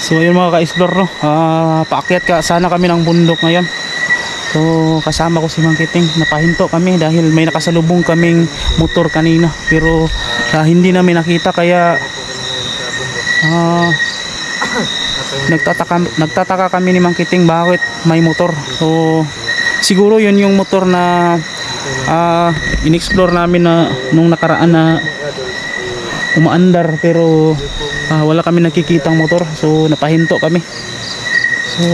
So ayun mga ka-explore, no, paakyat ka sana kami ng bundok ngayon. So kasama ko si Mang Kiting, napahinto kami dahil may nakasalubong kaming motor kanina, pero hindi namin nakita, kaya nagtataka kami ni Mang Kiting bakit may motor. So siguro yun yung motor na in-explore namin na nung nakaraan na umaandar, pero wala kami nakikitang motor, so napahinto kami. So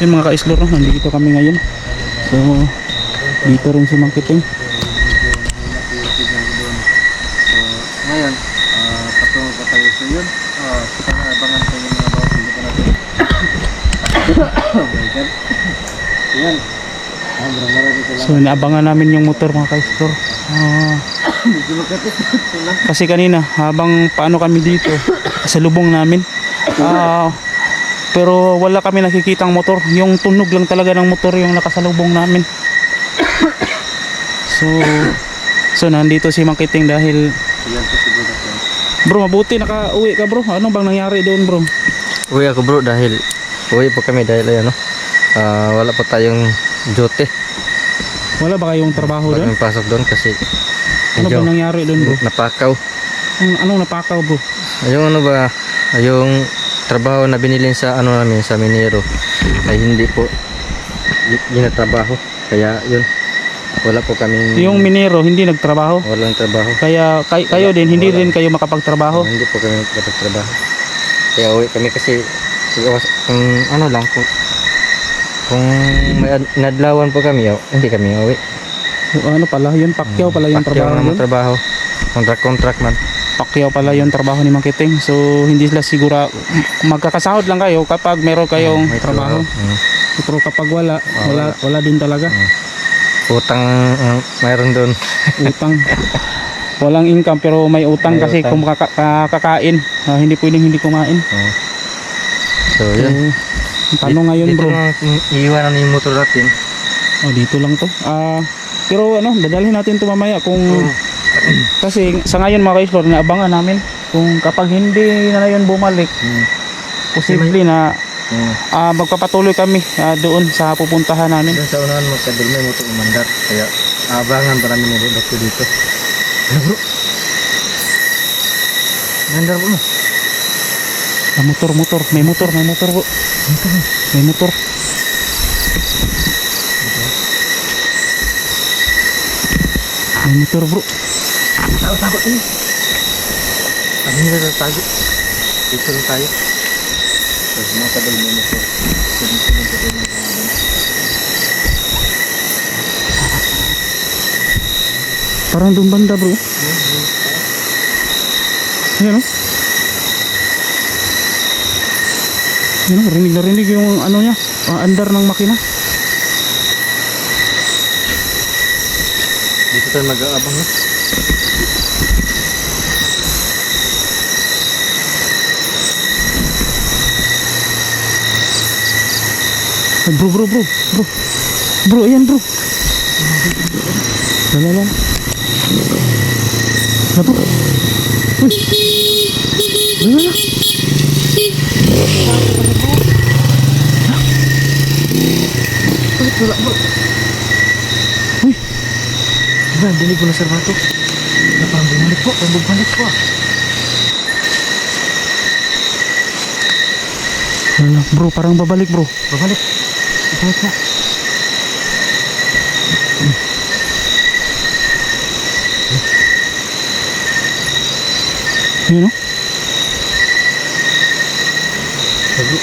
yun mga ka-explore, no, nandito kami ngayon. So dito rin si Mang Kiting. Ngayon, patungo pa tayo sa yun. Sana abangan tayo ng mga bawat hindi pa natin. Ayan. So inaabangan namin yung motor mga ka-explore. Kasi kanina habang paano kami dito sa lubong namin, pero wala kami nakikitang motor. Yung tunog lang talaga ng motor yung nakasalubong namin. So nandito si Mang Kiting dahil bro, mabuti naka-uwi ka bro. Ano bang nangyari doon bro? Uwi ako bro dahil uwi po kami dahil ayan, no? Wala pa tayong duty. Wala ba kayong trabaho Wala doon? kami pasok doon kasi Ano ba nangyari doon bro? napakaw. Anong napakaw bro? Yung ano ba, yung trabaho na binilin sa ano namin sa minero ay hindi po ginatrabaho, kaya yun, wala po kaming Yung minero hindi nagtrabaho, walang trabaho, kaya kayo din hindi rin kayo makapagtrabaho. hindi po kami nakapagtrabaho, kaya uwi kami kasi kung ano lang po, kung may nadlawan po kami, hindi kami uwi. Ano pala yun, pakyaw pala yung Pakyaw trabaho naman yun. trabaho, contract man. Pakyaw pala yung trabaho ni Mang Kiting. So hindi sila siguro magkakasahod lang kayo kapag meron kayong May trabaho. Pero kapag wala din talaga. Utang mayroon doon. Utang. Walang income pero may utang May kasi utang. kung kakain, hindi pwedeng hindi kumain. So yun, Tanong ngayon dito bro. na iiwanan yung motor natin. Dito lang to. Pero dadalhin natin to mamaya kung kasi sa ngayon mga ka-explore, naabangan namin kung kapag hindi na yun bumalik, posible na magpapatuloy kami doon sa pupuntahan namin. Doon sa unahan magkadul may motor umandar, kaya abangan pa namin yung doktor dito. Ano bro? Mandar mo. Motor, may motor bro. May motor. May motor bro. Takot ini. Kami nila tago. Dito lang tayo. Terus mga kadul may motor. Sunod-sunod ko tayo. Parang doon banda bro. Ayan o. Ayan o, rinig na rinig yung ano niya, andar ng makina. Dito tayo mag-aabang na. Bro, ayan bro. Lala. Ano bro? Uy. Lala. Wala bro. Uy. Diba, dinig ko na sir bato. Parang bumalik po. Lala, bro, parang babalik bro. Babalik na. Ayan o. Bro.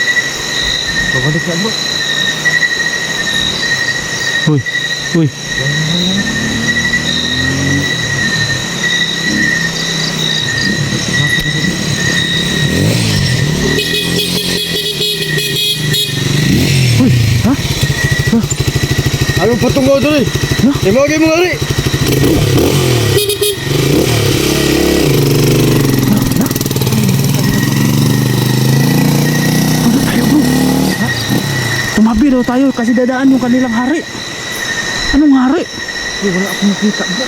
Babalik na bro. Uy. Uy, ha? Anong patungaw doon eh? Imagay mo nga rin. Tumabi daw tayo kasi dadaan yung kanilang hari. Anong hari? Wala akong nakita bro.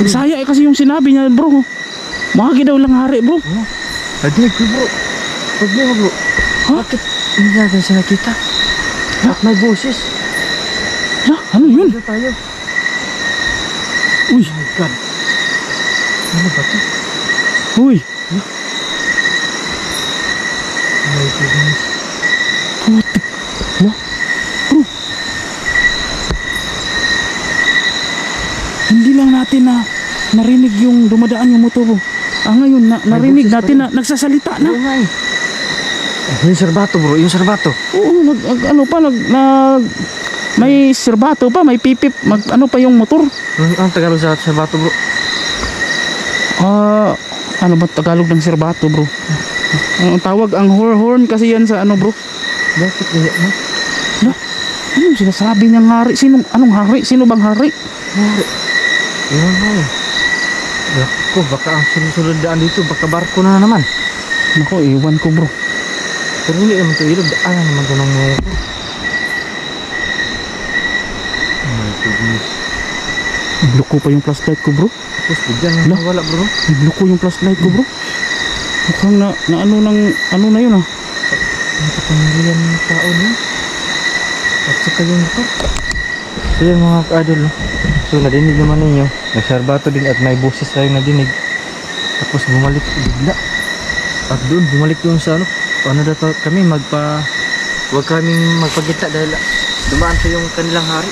Bisaya kasi yung sinabi niya bro. Mahagi daw lang hari bro. Adinig ko bro. Problema bro. Ha? Bakit hindi natin siya nakita? At may boses. Ya, ano yun? Dito tayo. Uy, Oh my God. Ano ba to? uy. Oh my goodness. Putik. Ya, bro. Hindi lang natin na narinig yung dumadaan yung motor bro. Ngayon narinig boses pa natin na nagsasalita na. Oo nga eh. Yung serbato bro, yung serbato. Oo, ano pa, may serbato pa, may pipip, ano pa yung motor. Ang Tagalog sa serbato bro? Ano ba Tagalog ng serbato bro? Ang tawag, ang horn kasi yan sa ano bro. Bakit kaya mo? Ano sinasabi niyang hari? Anong hari? Sino bang hari? Mari. Yan nga eh. Naku, baka ang sunod-sunod daan dito, baka barko na naman. Nako, iwan ko bro. Pero hindi naman ito ilog, daanan naman ito ng mga. Oh my goodness. Nagloko pa yung flashlight ko bro. Tapos bigyan Ala. na wala bro. Nagloko yung flashlight ko bro. Mukhang na ano ano na yun ah. Ang kapangyarihan ng tao niya. At saka yung ito. So yan mga ka-idol no? So nadinig naman ninyo. Nagserbato din at may boses tayo nadinig. Tapos bumalik bigla. At doon bumalik yung sa ano. Paano daw kami huwag kaming magpagkita dahil dumaan sa yung kanilang hari.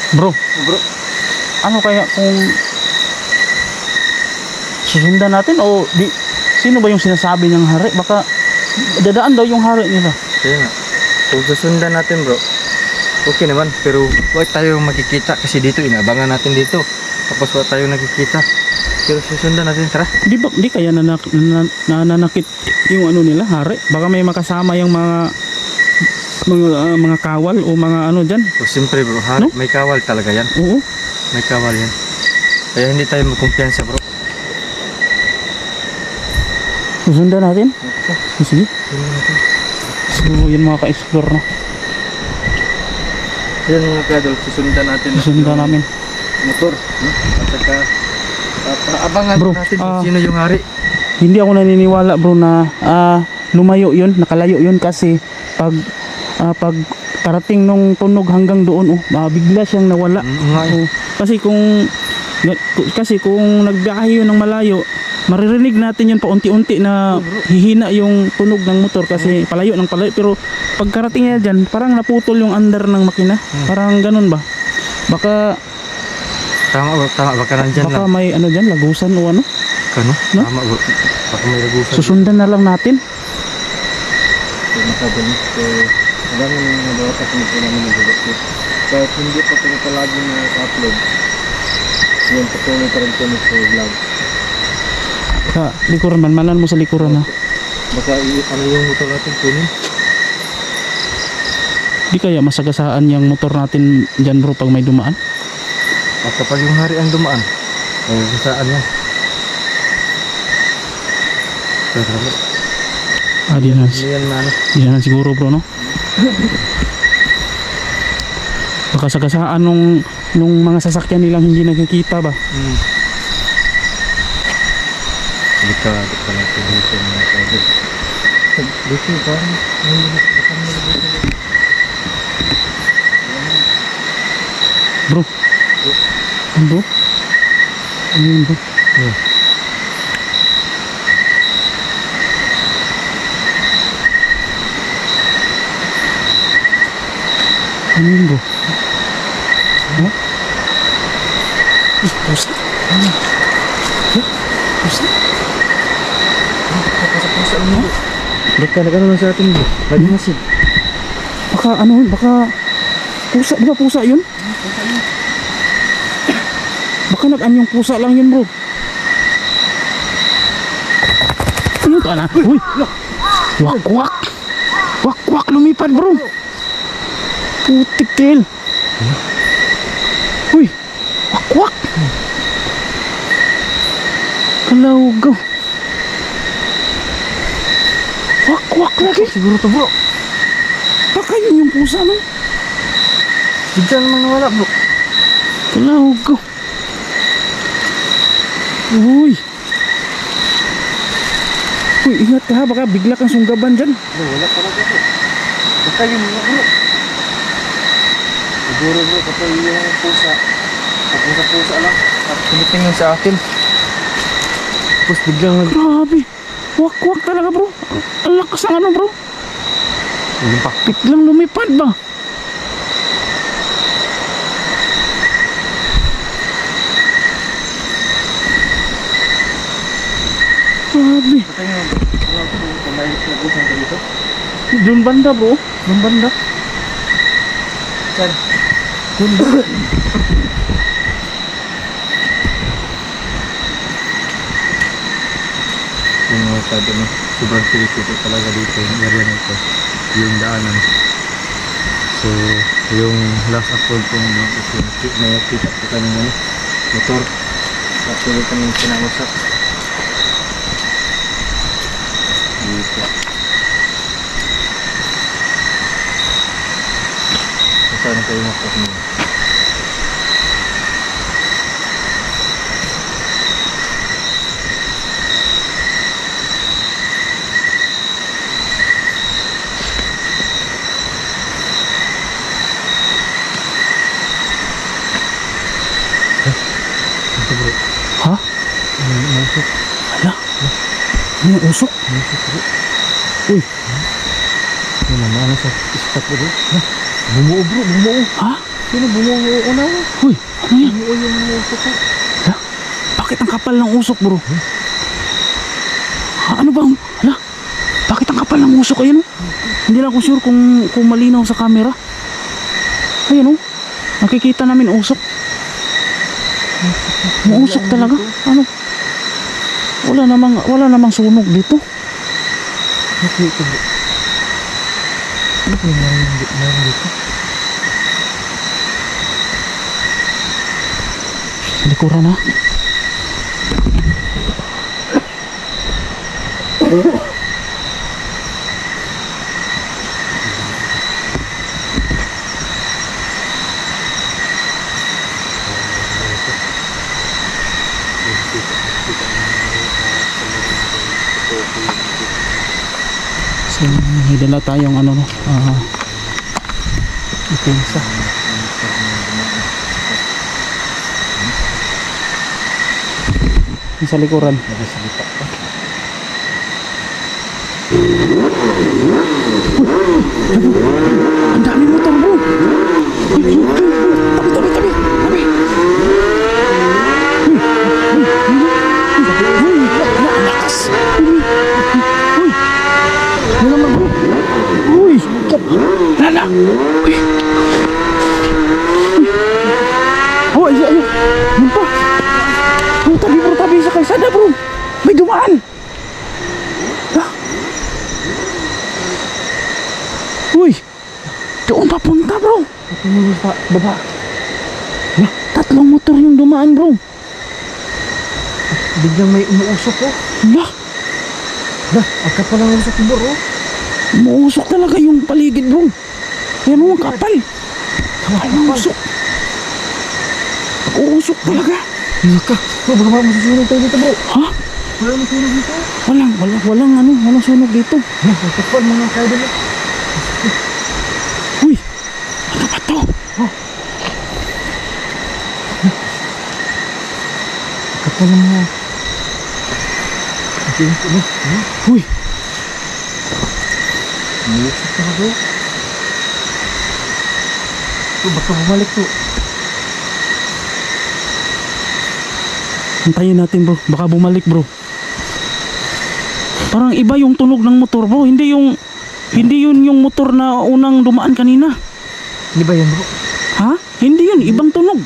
Bro, Bro, ano kaya kung susundan natin o di, sino ba yung sinasabi ng hari? Baka dadaan daw yung hari nila. kaya nga. Kung susundan natin bro, okay naman. Pero huwag tayo makikita kasi dito inabangan natin dito. Tapos huwag tayo nakikita. Pero susundan natin, tara. Di kaya nananakit yung ano nila, hari? Baka may makasama yung mga kawal o mga ano diyan. O siyempre bro, hari, No? may kawal talaga yan. Oo. May kawal yan. Kaya hindi tayo magkumpiyansa bro. Susundan natin? Sige. Susundan natin. So, yun mga ka-explore no. Yan mga kadol, susundan natin. Susundan namin. Motor. No? At saka abangan Bro, natin kung sino yung hari. Hindi ako naniniwala bro na lumayo yun, nakalayo yun kasi pag parating nung tunog hanggang doon bigla siyang nawala. Nga eh. Kasi kung nagbiyahe yun ng malayo, maririnig natin yun paunti-unti na hihina yung tunog ng motor kasi palayo ng palayo. Pero pagkarating niya dyan, parang naputol yung under ng makina. Parang ganun ba? Baka Baka nandyan lang. may ano dyan, lagusan o ano. Kano? No? Tama bro. Baka may lagusan. Susundan na lang natin. So, nakadol. So, marami na yung nabawat at hindi namin nag-upload. Kahit hindi pa ito palagi na upload. Yun, patuloy pa rin kami sa vlog. Sa likuran man, manan mo sa likuran ha. Baka ano yung motor natin kunin? Di kaya masagasaan yung motor natin dyan bro pag may dumaan. At kapag yung hari ang dumaan, ay saan yan? Di na, Hindi yan maano. di na siguro bro no. Baka sagasaan nung mga sasakyan nilang hindi nakikita ba. Delikado pa natin dito mga kadol. Dito parang Bro. Ano bro? Ano yun bro? Ano yun bro? Ha? Pusa? Pusa? pusa mo. Baka nag-ano lang sa atin bro. Nag-masid. Baka ano, baka pusa, di ba pusa yun? Baka nag-anyong pusa lang yun bro. Ano to na? Uy! Wak-wak! Wak-wak lumipad bro! Putik tail! Uy! Wak-wak! Kalawgaw! Wak-wak lagi! Siguro to bro. Baka yun yung pusa no? Bigyan naman nawala bro. Kalawgaw! Uy! Uy, ingat ka ha, baka bigla kang sunggaban dyan. Bro, wala talaga bro. Baka yung mga bro. Siguro bro, kapag yung pusa. Pusa lang. At tinitingnan sa akin. Tapos biglang Grabe. Wak-wak talaga bro. Ang lakas ng ano bro. lumpak. Biglang lumipad ba? Grabe. Katanya bro. Wala ko kung may nagusan ka dito. Doon banda bro. Nung banda. Saan? Doon bro. Yung mga sabi no, sobrang tirik-tirik talaga dito yung area na ito, yung daanan. So, yung last upload ko no, may nakita ko kami ano, motor. Actually kami kinausap. Dito. Saan kayo motor niyo? Ito bro. Ha? May usok. Hala. Ano yung usok? May usok bro. Uy. Yung namana sa ispat bro. Ha? Bumuo bro, bumuo. Ha? Sino bumuo una mo? Uy, ano yan? Bumuo yung usok ko. Hala. Bakit ang kapal ng usok bro? Ha, ano bang? Hala. Bakit ang kapal ng usok? Ayan oh. Hindi lang ako sure kung malinaw sa camera. Ayan oh. Nakikita namin usok. Mausok talaga. Ano? Wala namang sunog dito. Okay, ito bro. Ano po yung meron dito? Likuran ha. So, may dala tayong ano no, depensa. Sa likuran. Nagasalita pa. Ang dami motor bro. Uy, uy, uy, uy. Tabi. Uy, ang lakas. Uy. Ano naman bro? Uy. Lala. Uy. Oh, ayun. Yun pa. Oh, tabi sa kalsada bro. May dumaan. Ha? Uy. Doon papunta bro. Tumulong sa baba. Tatlong motor yung dumaan bro. Biglang may umuusok ko. Hala. Ang kapal ng usok bro. Umuusok talaga yung paligid bro. Ayan mo ang kapal. Ay, umuusok. Uusok talaga. Iya ka. Bro, baka masusunog tayo dito bro. Ha? Wala masusunog dito. Walang sunog dito. Ang kapal mga kaidol. Uy. Ano ba to? Kapal ng mga... Ang bro. Uy. Umuusok ka bro. Bro, baka bumalik to. Hintayin natin bro. Baka bumalik bro. Parang iba yung tunog ng motor bro. Hindi yun yung motor na unang dumaan kanina. Hindi ba yan bro? Ha? Hindi yun. Ibang tunog.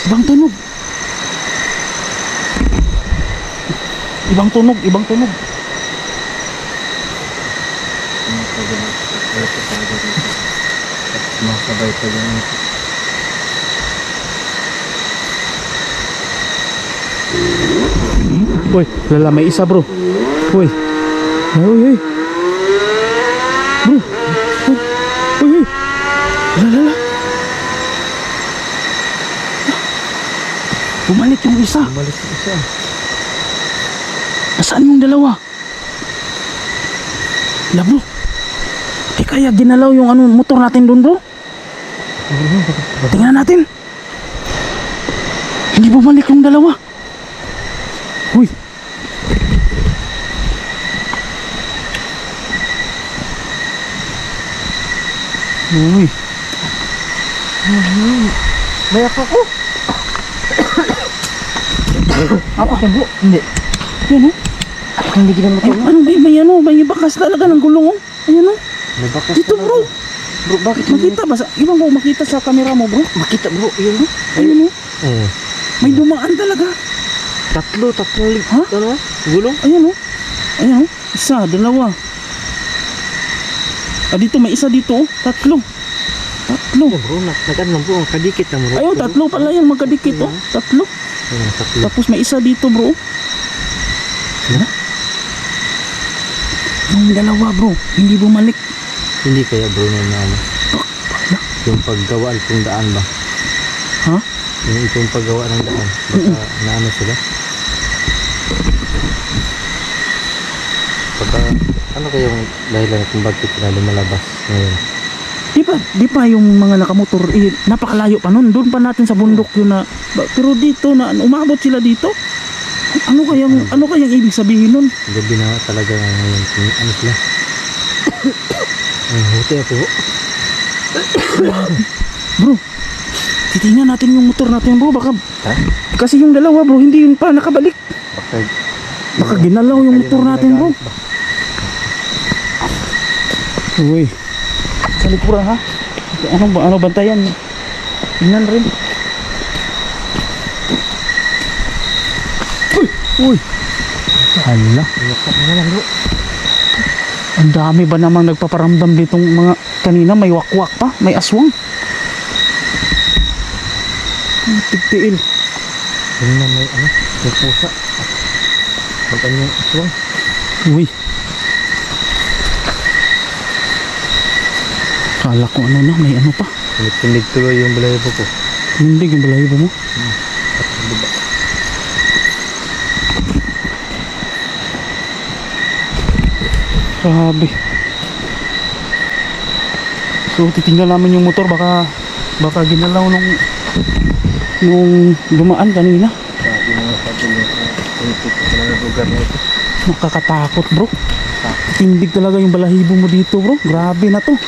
Ibang tunog. Ibang tunog. Masabay pa yung... Uy, lala, may isa bro. Uy. Uy. Bro. Uy. Lala. Bumalik yung isa. Bumalik yung isa. Nasaan yung dalawa? La bro. Di kaya ginalaw yung ano, motor natin doon bro? Tingnan natin. Hindi bumalik yung dalawa. Uy. Uy. May ako ko. Apa kan bro? Hindi. Yan oh. Hindi kita Ay, ano ba may ano, may bakas talaga ng gulong oh. Ayan oh. May bakas. Dito bro. Bro, bakit Makita ba? Ibang ko makita sa camera mo bro. Makita bro, yun. Ayun oh. Oh. May dumaan talaga. Tatlo. Ha? Ano? Gulong? Ayan oh. Ayan oh. Isa, dalawa. Ah, dito may isa dito oh. Tatlo. Tatlo. Oh, bro, nag-ano lang bro, kadikit na bro. Ayun, tatlo pala yung magkadikit oh. Tatlo. Ayun, tatlo. Tapos may isa dito bro. Ano? Yung dalawa bro, hindi bumalik. Hindi kaya bro na ano. Yung paggawa itong daan ba? Ha? Yung itong paggawa ng daan. Baka naano sila? Baka ano kayong dahilan kung bakit sila lumalabas ngayon? Di pa yung mga nakamotor, napakalayo pa nun. Doon pa natin sa bundok yun na, pero dito na, umabot sila dito. Ano kayang ibig sabihin nun? Gabi na talaga ngayon. Ano sila? Ay, huti ako. Bro, titingnan natin yung motor natin bro, baka, Ha? kasi yung dalawa bro, hindi yun pa nakabalik. Baka ginalaw yung motor natin bro. Uy, sa likuran ha? Ano bantayan? Tingnan rin. Uy! Hala. Ang dami ba namang nagpaparamdam ditong mga kanina, may wakwak pa, may aswang. Tigtiil. Ano na may ano? May pusa. Magkano yung aswang? Uy. Kala ko ano na, may ano pa. Tindig tuloy yung balahibo ko. Tindig yung balahibo mo. Grabe. So titingnan namin yung motor, baka ginalaw nung dumaan kanina. Sabi mga sabi yung lugar na ito. Nakakatakot bro. Tindig talaga yung balahibo mo dito bro. Grabe na to.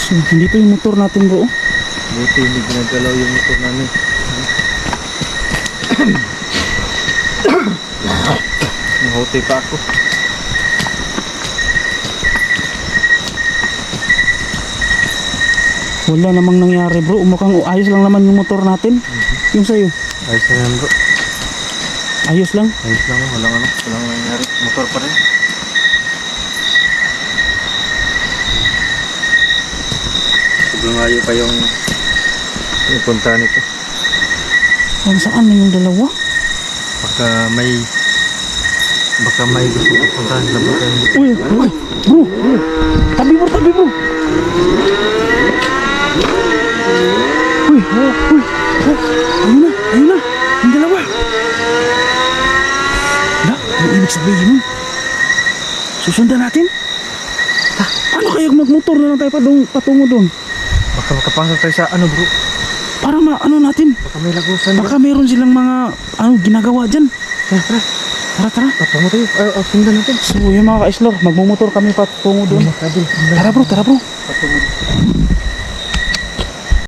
So dito yung motor natin bro. Buti hindi ginagalaw yung motor namin. Nahuti pa ako. Wala namang nangyari bro. Mukhang ayos lang naman yung motor natin. Yung sa'yo. Ayos na yan bro. Ayos lang. Ayos lang. Walang nangyari. Motor pa rin. Sobrang layo pa yung punta nito. Saan na yung dalawa? Baka may gusto ko puntahan na baka hindi. Uy, bro. Tabi bro. Uy. Ayun na. Yung dalawa. Ano ibig sabihin nun? Susundan natin? Ano kaya kung magmotor na lang tayo patungo doon? Baka makapasok tayo sa ano bro. Para ano natin? Baka may lagusan. Baka meron silang mga ginagawa dyan. Tara. Patungo tayo. Sundan natin. So yung mga ka-explore, magmumotor kami patungo doon. Makadil. Tara bro. Patungo.